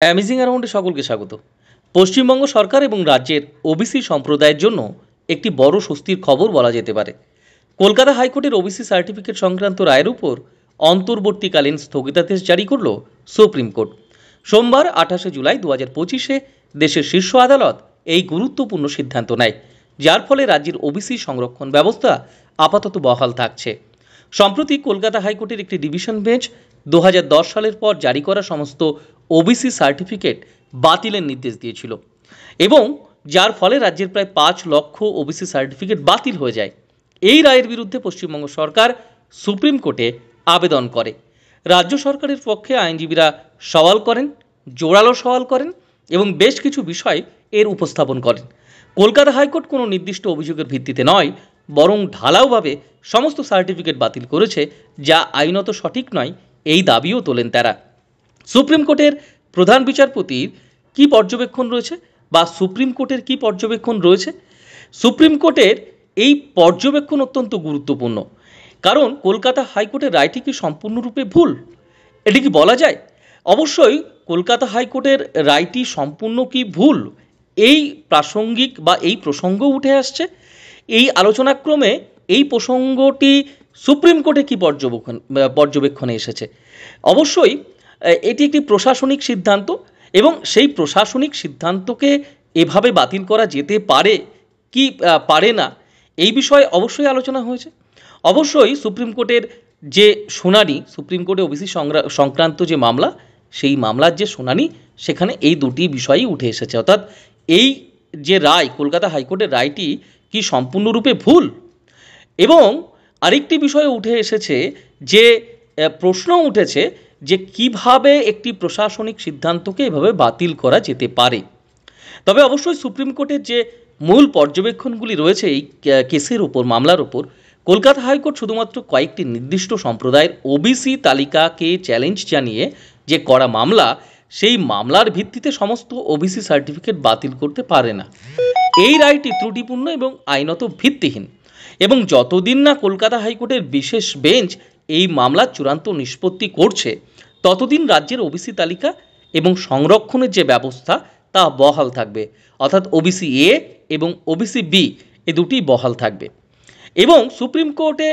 Amazing অ্যারাউন্ডে সকলকে স্বাগত। পশ্চিমবঙ্গ সরকার এবং রাজ্যের ওবিসি সম্প্রদায়ের জন্য একটি বড় স্বস্তির খবর বলা যেতে পারে। কলকাতা হাইকোর্টের ওবিসি সার্টিফিকেট সংক্রান্ত রায়ের উপর অন্তর্বর্তীকালীন স্থগিতাদেশ জারি করল সুপ্রিম কোর্ট। সোমবার 28 জুলাই 2025-এ দেশের শীর্ষ আদালত এই গুরুত্বপূর্ণ সিদ্ধান্ত নেয়, যার ফলে রাজ্যের ওবিসি সংরক্ষণ ব্যবস্থা আপাতত বহাল থাকছে। সম্প্রতি কলকাতা হাইকোর্টের একটি ডিভিশন বেঞ্চ 2010 সালের পর জারি করা সমস্ত ওবিসি সার্টিফিকেট বাতিলের নির্দেশ দিয়েছিল এবং যার ফলে রাজ্যের প্রায় 5 লক্ষ ওবিসি সার্টিফিকেট বাতিল হয়ে যায়। এই রায়ের বিরুদ্ধে পশ্চিমবঙ্গ সরকার সুপ্রিম কোর্টে আবেদন করে। রাজ্য সরকারের পক্ষে আইনজীবীরা সওয়াল করেন, জোরালো সওয়াল করেন এবং বেশ কিছু বিষয় এর উপস্থাপন করেন। কলকাতা হাইকোর্ট কোনো নির্দিষ্ট অভিযোগের ভিত্তিতে নয়, বরং ঢালাওভাবে সমস্ত সার্টিফিকেট বাতিল করেছে, যা আইনত সঠিক নয় এই দাবিও তোলেন তারা। সুপ্রিম কোর্টের প্রধান বিচারপতির কি পর্যবেক্ষণ রয়েছে বা সুপ্রিম কোর্টের কি পর্যবেক্ষণ রয়েছে? সুপ্রিম কোর্টের এই পর্যবেক্ষণ অত্যন্ত গুরুত্বপূর্ণ, কারণ কলকাতা হাইকোর্টের রায়টি কি সম্পূর্ণরূপে ভুল, এটি কি বলা যায়? অবশ্যই কলকাতা হাইকোর্টের রায়টি সম্পূর্ণ কি ভুল, এই প্রাসঙ্গিক বা এই প্রসঙ্গ উঠে আসছে। এই আলোচনাক্রমে এই প্রসঙ্গটি সুপ্রিম কোর্টে কি পর্যবেক্ষণে এসেছে। অবশ্যই এটি একটি প্রশাসনিক সিদ্ধান্ত এবং সেই প্রশাসনিক সিদ্ধান্তকে এভাবে বাতিল করা যেতে পারে কি পারে না, এই বিষয়ে অবশ্যই আলোচনা হয়েছে। অবশ্যই সুপ্রিম কোর্টের যে শুনানি, সুপ্রিম কোর্টে ওবিসি সংক্রান্ত যে মামলা, সেই মামলার যে শুনানি, সেখানে এই দুটি বিষয়ই উঠে এসেছে। অর্থাৎ এই যে রায়, কলকাতা হাইকোর্টের রায়টি কি সম্পূর্ণরূপে ভুল, এবং আরেকটি বিষয় উঠে এসেছে যে প্রশ্ন উঠেছে যে কিভাবে একটি প্রশাসনিক সিদ্ধান্তকে এভাবে বাতিল করা যেতে পারে। তবে অবশ্যই সুপ্রিম কোর্টের যে মূল পর্যবেক্ষণগুলি রয়েছে এই কেসের উপর, মামলার উপর, কলকাতা হাইকোর্ট শুধুমাত্র কয়েকটি নির্দিষ্ট সম্প্রদায়ের ওবিসি তালিকাকে চ্যালেঞ্জ জানিয়ে যে করা মামলা, সেই মামলার ভিত্তিতে সমস্ত ওবিসি সার্টিফিকেট বাতিল করতে পারে না। এই রায়টি ত্রুটিপূর্ণ এবং আইনত ভিত্তিহীন, এবং যতদিন না কলকাতা হাইকোর্টের বিশেষ বেঞ্চ এই মামলার চূড়ান্ত নিষ্পত্তি করছে, ততদিন রাজ্যের ওবিসি তালিকা এবং সংরক্ষণের যে ব্যবস্থা তা বহাল থাকবে। অর্থাৎ ওবিসি এ এবং ওবিসি বি এই দুটি বহাল থাকবে। এবং সুপ্রিম কোর্টে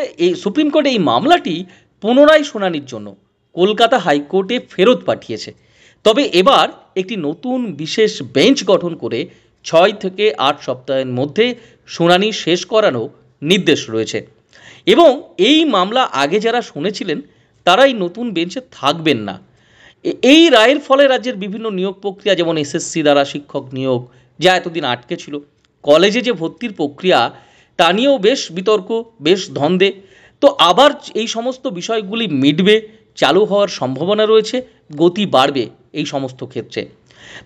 এই মামলাটি পুনরায় শুনানির জন্য কলকাতা হাইকোর্টে ফেরত পাঠিয়েছে। তবে এবার একটি নতুন বিশেষ বেঞ্চ গঠন করে 6 থেকে 8 সপ্তাহের মধ্যে শুনানি শেষ করানো নির্দেশ রয়েছে, এবং এই মামলা আগে যারা শুনেছিলেন তারাই নতুন বেঞ্চে থাকবেন না। এই রায়ের ফলে রাজ্যের বিভিন্ন নিয়োগ প্রক্রিয়া, যেমন এসএসসি দ্বারা শিক্ষক নিয়োগ, যা এতদিন আটকে ছিল, কলেজে যে ভর্তির প্রক্রিয়া, তা নিয়েও বেশ বিতর্ক, বেশ দ্বন্দ্বে। তো আবার এই সমস্ত বিষয়গুলি মিটবে, চালু হওয়ার সম্ভাবনা রয়েছে, গতি বাড়বে এই সমস্ত ক্ষেত্রে।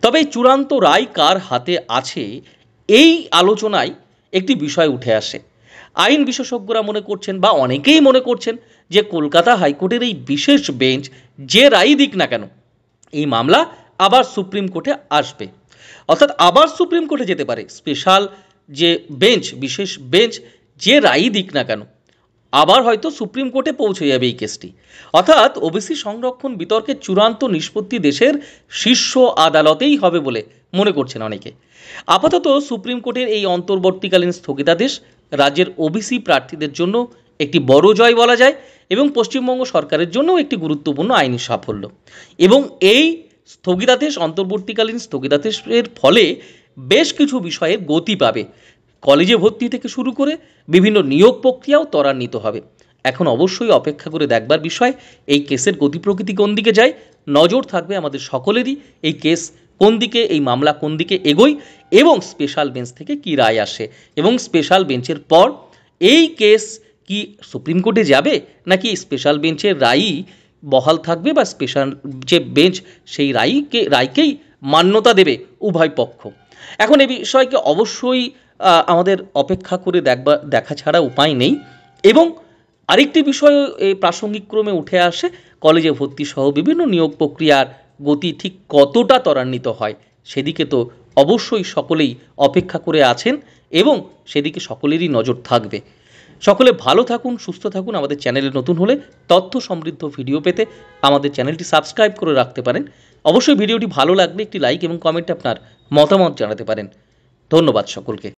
তবে চূড়ান্ত রায় কার হাতে আছে, এই আলোচনায় একটি বিষয় উঠে আসে। আইন বিশেষজ্ঞরা মনে করছেন, বা অনেকেই মনে করছেন, যে কলকাতা হাইকোর্টের এই বিশেষ বেঞ্চ যে রায় দিক না কেন, এই মামলা আবার সুপ্রিম কোর্টে আসবে। অর্থাৎ আবার সুপ্রিম কোর্টে যেতে পারে। স্পেশাল যে বেঞ্চ, বিশেষ বেঞ্চ যে রায় দিক না কেন, আবার হয়তো সুপ্রিম কোর্টে পৌঁছে যাবে এই কেসটি। অর্থাৎ ওবিসি সংরক্ষণ বিতর্কের চূড়ান্ত নিষ্পত্তি দেশের শীর্ষ আদালতেই হবে বলে মনে করছেন অনেকে। আপাতত সুপ্রিম কোর্টের এই অন্তর্বর্তীকালীন স্থগিতাদেশ রাজ্যের ওবিসি প্রার্থীদের জন্য একটি বড় জয় বলা যায়, এবং পশ্চিমবঙ্গ সরকারের জন্য একটি গুরুত্বপূর্ণ আইনি সাফল্য। এবং এই স্থগিতাদেশ, অন্তর্বর্তীকালীন স্থগিতাদেশের ফলে বেশ কিছু বিষয়ের গতি পাবে। কলেজে ভর্তি থেকে শুরু করে বিভিন্ন নিয়োগ প্রক্রিয়াও ত্বরান্বিত হবে। এখন অবশ্যই অপেক্ষা করে দেখবার বিষয় এই কেসের গতি প্রকৃতি কোন দিকে যায়। নজর থাকবে আমাদের সকলেরই এই কেস কোন দিকে, এই মামলা কোন দিকে এগোয়, এবং স্পেশাল বেঞ্চ থেকে কি রায় আসে, এবং স্পেশাল বেঞ্চের পর এই কেস কি সুপ্রিম কোর্টে যাবে, নাকি স্পেশাল বেঞ্চের রায়ই বহাল থাকবে, বা স্পেশাল যে বেঞ্চ সেই রায়কেই মান্যতা দেবে উভয় পক্ষ। এখন এই বিষয়কে অবশ্যই আমাদের অপেক্ষা করে দেখা ছাড়া উপায় নেই। এবং আরেকটি বিষয় এই প্রাসঙ্গিক ক্রমে উঠে আসে, কলেজে ভর্তি সহ বিভিন্ন নিয়োগ প্রক্রিয়ার গতি ঠিক কতটা ত্বরান্বিত হয়, সেদিকে তো অবশ্যই সকলেই অপেক্ষা করে আছেন, এবং সেদিকে সকলেরই নজর থাকবে। সকলে ভালো থাকুন, সুস্থ থাকুন। আমাদের চ্যানেলে নতুন হলে তথ্য সমৃদ্ধ ভিডিও পেতে আমাদের চ্যানেলটি সাবস্ক্রাইব করে রাখতে পারেন। অবশ্যই ভিডিওটি ভালো লাগলে একটি লাইক এবং কমেন্টে আপনার মতামত জানাতে পারেন। ধন্যবাদ সকলকে।